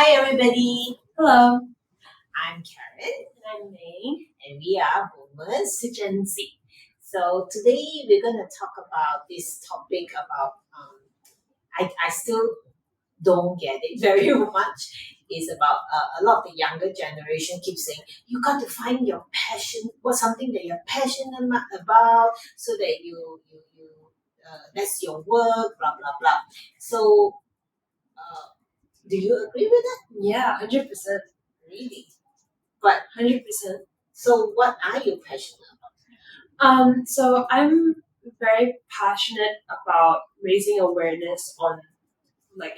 Hi, everybody. Hello, I'm Karen, and I'm May. and we are Boomers Gen Z. So today we're going to talk about this topic about I still don't get it very much. Is about a lot of the younger generation keeps saying you got to find your passion, what's something that you're passionate about, so that you that's your work, blah blah blah. So, uh, do you agree with that? Yeah, 100%. Really? But 100%. so, what are you passionate So I'm very passionate about raising awareness on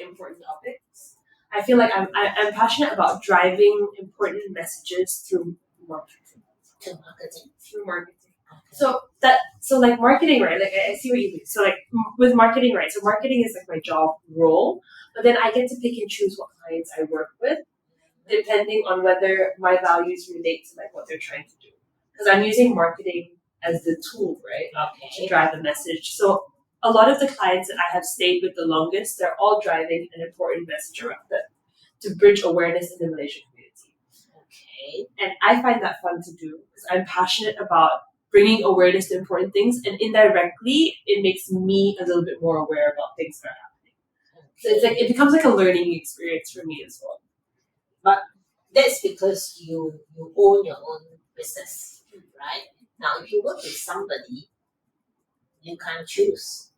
important topics. I feel like I'm passionate about driving important messages through marketing. to marketing? Through marketing. Okay. So marketing, right? Like I see what you mean. So with marketing, right? So marketing is like my job role, but then I get to pick and choose what clients I work with, depending on whether my values relate to like what they're trying to do. Because I'm using marketing as the tool, right, to Okay. drive a message. So a lot of the clients that I have stayed with the longest, they're all driving an important message around them to bridge awareness in the Malaysian community. Okay. And I find that fun to do because I'm passionate about bringing awareness to important things, and indirectly, it makes me a little bit more aware about things that are happening. So it's like it becomes like a learning experience for me as well. But that's because you own your own business, right? Now, if you work with somebody, you can't choose.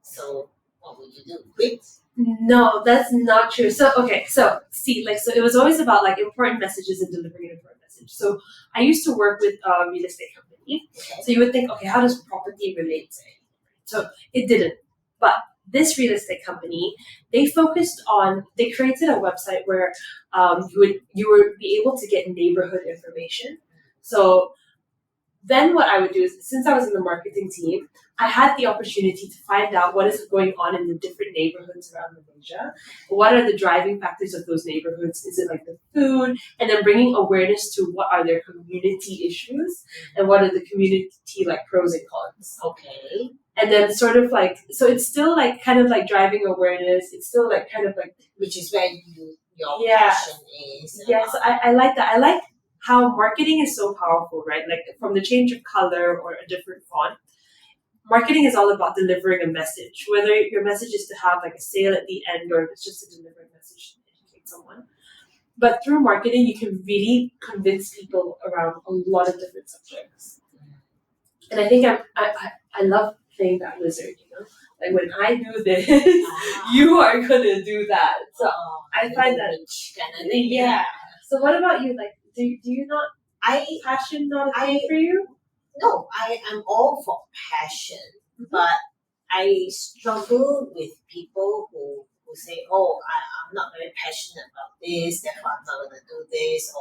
So, what would you do? Quit? No, that's not true. So okay, so see, so it was always about like important messages and delivering an important message. So I used to work with a real estate company. Okay. So you would think, okay, how does property relate to it? So it didn't. But this real estate company, they created a website where you would be able to get neighborhood information. So then what I would do is, since I was in the marketing team, I had the opportunity to find out what is going on in the different neighborhoods around Malaysia. What are the driving factors of those neighborhoods? Is it like the food? And then bringing awareness to what are their community issues and what are the community like pros and cons. Okay. And then sort of like, so it's still like kind of like driving awareness. It's still like kind of like, Which is where your Yeah. passion is. yeah, so I like that. I like how marketing is so powerful, right? Like from the change of color or a different font. Marketing is all about delivering a message, whether your message is to have like a sale at the end or if it's just to deliver a message to educate someone. But through marketing, you can really convince people around a lot of different subjects. And I think I love playing that wizard, you know? Like when I do this, you are gonna do that. So I find that kind of thing. yeah. So what about you? Like, do you not passion not a thing for you? No, I am all for passion, but I struggle with people who say, "Oh, I'm not very passionate about this, therefore I'm not going to do this."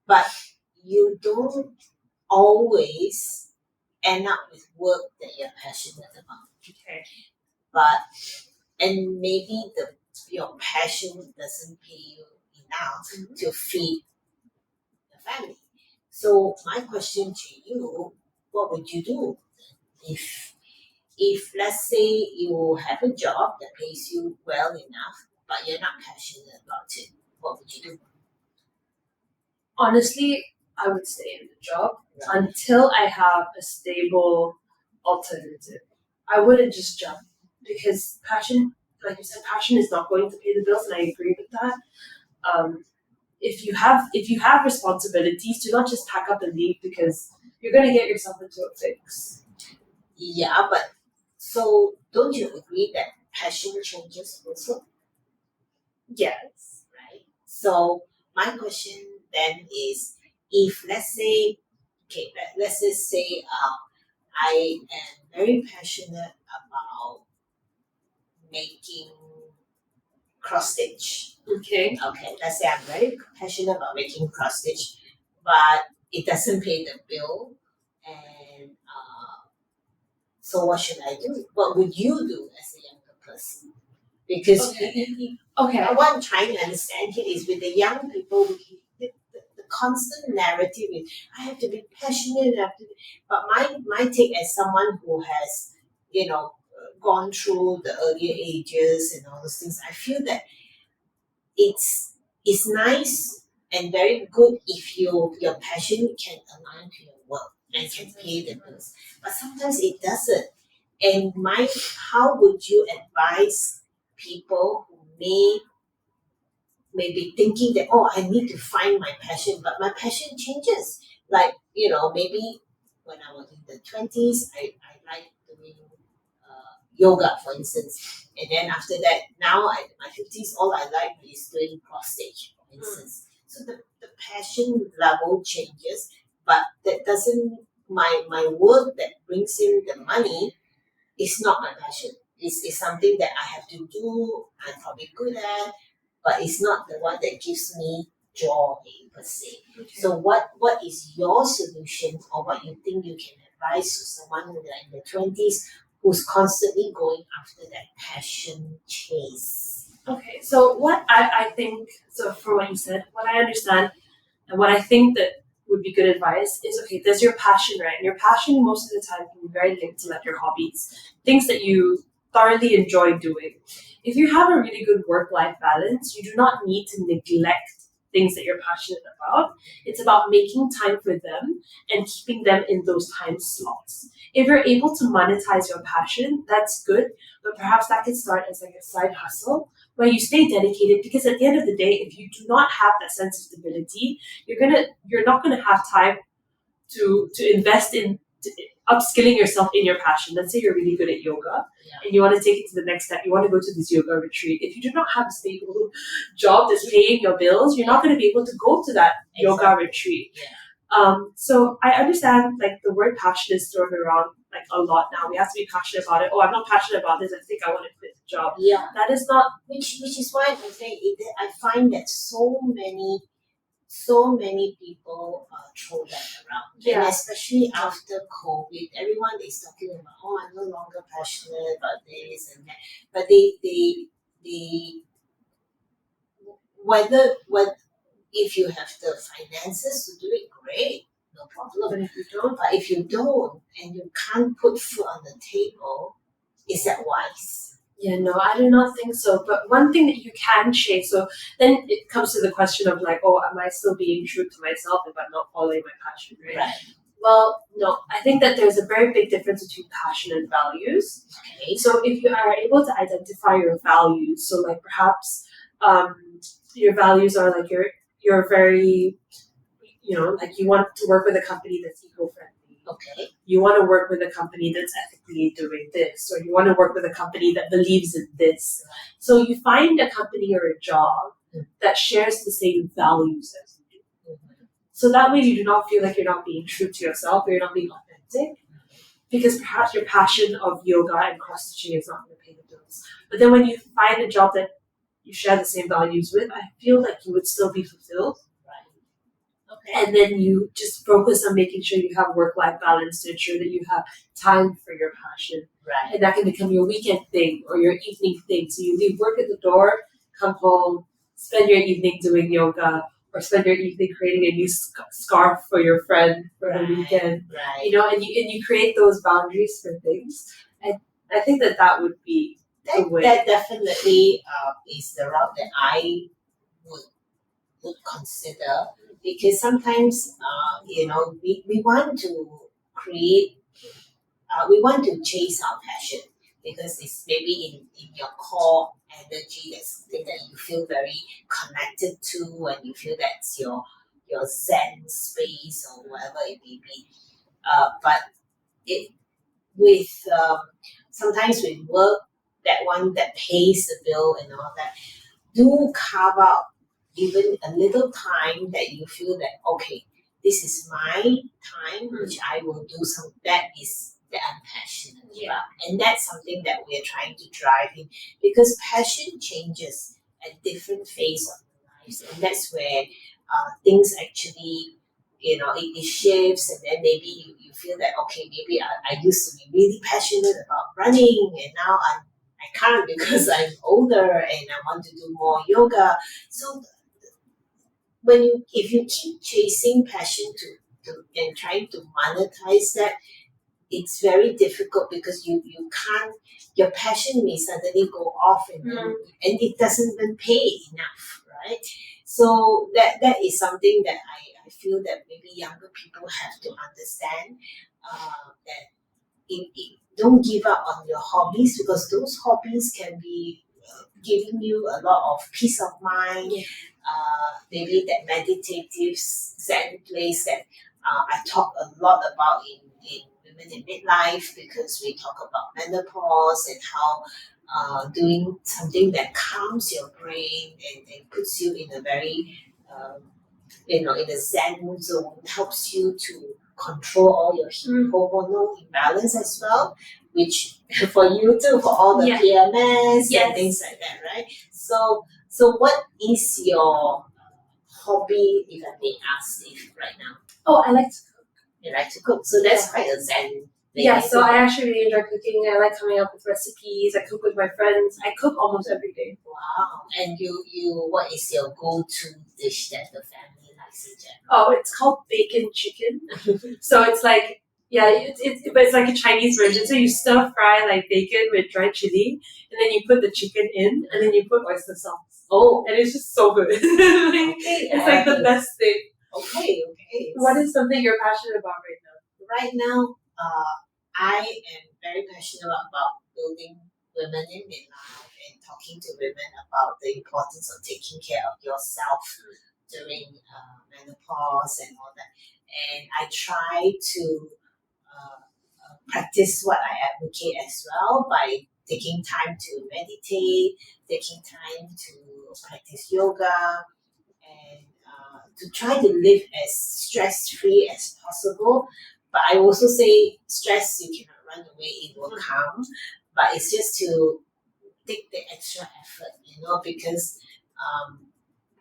But you don't always end up with work that you're passionate about. Okay. And maybe your passion doesn't pay you enough to feed the family. So my question to you, what would you do if let's say you have a job that pays you well enough, but you're not passionate about it? What would you do? Honestly, I would stay in the job until I have a stable alternative. I wouldn't just jump because passion, like you said, passion is not going to pay the bills, and I agree with that. If you have responsibilities, do not just pack up and leave because you're going to get yourself into a fix. Yeah, but so don't you agree that passion changes also? Yes. Right. So my question then is, if let's say, okay, let's just say, I am very passionate about making cross stitch. Okay. Okay, let's say I'm very passionate about making cross stitch, but it doesn't pay the bill, and so what should I do? What would you do as a younger person? Because Okay. what I'm trying to understand here is with the young people, the constant narrative is I have to be passionate. But my take as someone who has, gone through the earlier ages and all those things, I feel that it's it's nice and very good if your passion can align to your work and can pay the bills. But sometimes it doesn't. And how would you advise people who may be thinking that, oh, I need to find my passion, but my passion changes. Like, maybe when I was in the 20s, I like doing yoga, for instance. And then after that, now in my 50s, all I like is doing cross stage, for instance. So the passion level changes, but that doesn't, my work that brings in the money is not my passion. It's something that I have to do, I'm probably good at, but it's not the one that gives me joy per se. Okay. So what is your solution, or what you think you can advise to someone who are in the 20s who's constantly going after that passion chase? Okay, so what I think, so from what you said, what I understand and what I think that would be good advice is, okay, there's your passion, right? And your passion most of the time can be very linked to like your hobbies, things that you thoroughly enjoy doing. If you have a really good work-life balance, you do not need to neglect things that you're passionate about. It's about making time for them and keeping them in those time slots. If you're able to monetize your passion, that's good, but perhaps that could start as like a side hustle where you stay dedicated, because at the end of the day, if you do not have that sense of stability, you're not gonna have time to invest in upskilling yourself in your passion. Let's say you're really good at yoga and you want to take it to the next step. You want to go to this yoga retreat. If you do not have a stable job that's paying your bills, you're not going to be able to go to that yoga retreat. So I understand like the word passion is thrown around like a lot now. We have to be passionate about it. Oh, I'm not passionate about this. I think I want to quit the job. Yeah, That is not. which is why I say I find that so many people throw that around. Yeah. And especially after COVID, everyone is talking about, oh, I'm no longer passionate about this and that. But they whether if you have the finances to do it, great, no problem. But if you don't, But if you don't and you can't put food on the table, is that wise? yeah, no, I do not think so. But one thing that you can chase, so then it comes to the question of like, oh, am I still being true to myself if I'm not following my passion, right? Right. Well, no, I think that there's a very big difference between passion and values. Okay. So if you are able to identify your values, so like perhaps your values are like you're very, like you want to work with a company that's eco-friendly. Okay. You want to work with a company that's ethically doing this, or you want to work with a company that believes in this. So you find a company or a job that shares the same values as you do. So that way you do not feel like you're not being true to yourself or you're not being authentic, because perhaps your passion of yoga and cross stitching is not going to pay the bills. But then when you find a job that you share the same values with, I feel like you would still be fulfilled. Okay. And then you just focus on making sure you have work-life balance to ensure that you have time for your passion. Right. And that can become your weekend thing or your evening thing. So you leave work at the door, come home, spend your evening doing yoga, or spend your evening creating a new scarf for your friend for the weekend. Right. And you create those boundaries for things. And I think that would be the way. That definitely is the route that I would consider, because sometimes we want to create we want to chase our passion because it's maybe in your core energy, that's something that you feel very connected to and you feel that's your zen space or whatever it may be, but it with sometimes with work, that one that pays the bill and all that, do carve out even a little time that you feel that, okay, this is my time which I will do something that is that I'm passionate about. And that's something that we are trying to drive in, because passion changes at different phase of the lives, and that's where things actually it shifts, and then maybe you feel that, okay, maybe I used to be really passionate about running and now I can't because I'm older and I want to do more yoga. So if you keep chasing passion to and trying to monetize that, it's very difficult because you can't, your passion may suddenly go off and it doesn't even pay enough, right? So that is something that I feel that maybe younger people have to understand, that don't give up on your hobbies, because those hobbies can be giving you a lot of peace of mind. Yeah. Maybe that meditative zen place that I talk a lot about in Women in Midlife, because we talk about menopause and how doing something that calms your brain and puts you in a very in a zen zone, helps you to control all your hormonal imbalance as well, which for you too, for all the PMS and things like that, right? So what is your hobby, if I may ask, if right now? Oh, I like to cook. You like to cook, so that's quite a zen thing. Yeah, so I actually really enjoy cooking. I like coming up with recipes. I cook with my friends. I cook almost every day. Wow. And you what is your go-to dish that the family likes in general? Oh, it's called bacon chicken. So it's like, but it's like a Chinese version. So you stir fry like bacon with dried chili, and then you put the chicken in, and then you put oyster sauce. Oh, and it's just so good. It's like the best thing. Okay. What is something you're passionate about right now? Right now, I am very passionate about building women in midlife and talking to women about the importance of taking care of yourself during menopause and all that. And I try to practice what I advocate as well, by taking time to meditate, taking time to practice yoga, and to try to live as stress-free as possible. But I also say stress, you cannot run away, it will come. But it's just to take the extra effort, because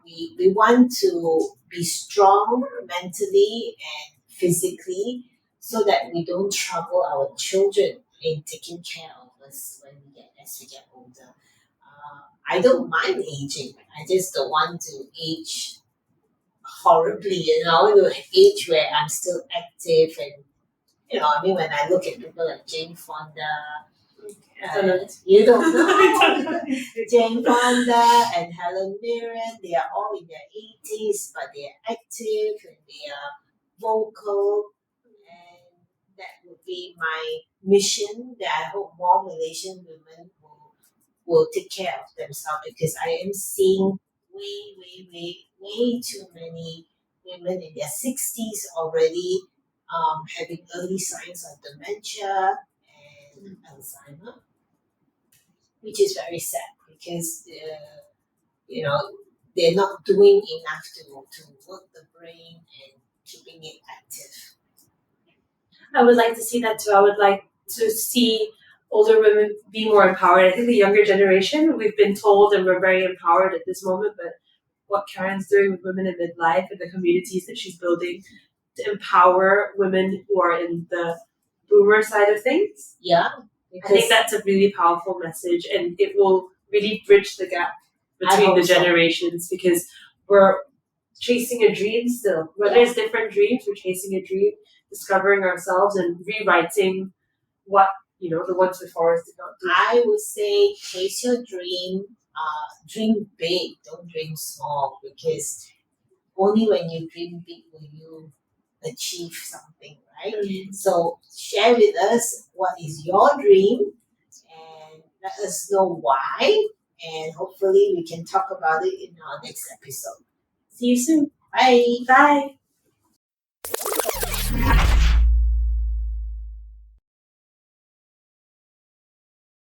we want to be strong mentally and physically, so that we don't trouble our children in taking care of us as we get older. I don't mind aging. I just don't want to age horribly, the age where I'm still active. And when I look at people like Jane Fonda, you don't know. Jane Fonda and Helen Mirren, they are all in their 80s, but they are active and they are vocal, and that would be my mission, that I hope more Malaysian women will take care of themselves, because I am seeing way too many women in their 60s already having early signs of dementia and Alzheimer, which is very sad, because they're not doing enough to work the brain and keeping it active. I would like to see that too. I would like to see older women be more empowered. I think the younger generation, we've been told and we're very empowered at this moment, but what Karen's doing with women in midlife and the communities that she's building to empower women who are in the boomer side of things. Yeah. I think that's a really powerful message, and it will really bridge the gap between the generations, because we're chasing a dream still. There's different dreams, we're chasing a dream, discovering ourselves and rewriting what the ones before us did not do. I would say chase your dream, dream big, don't dream small, because only when you dream big will you achieve something, right? Mm-hmm. So share with us what is your dream and let us know why, and hopefully we can talk about it in our next episode. See you soon. Bye. Bye.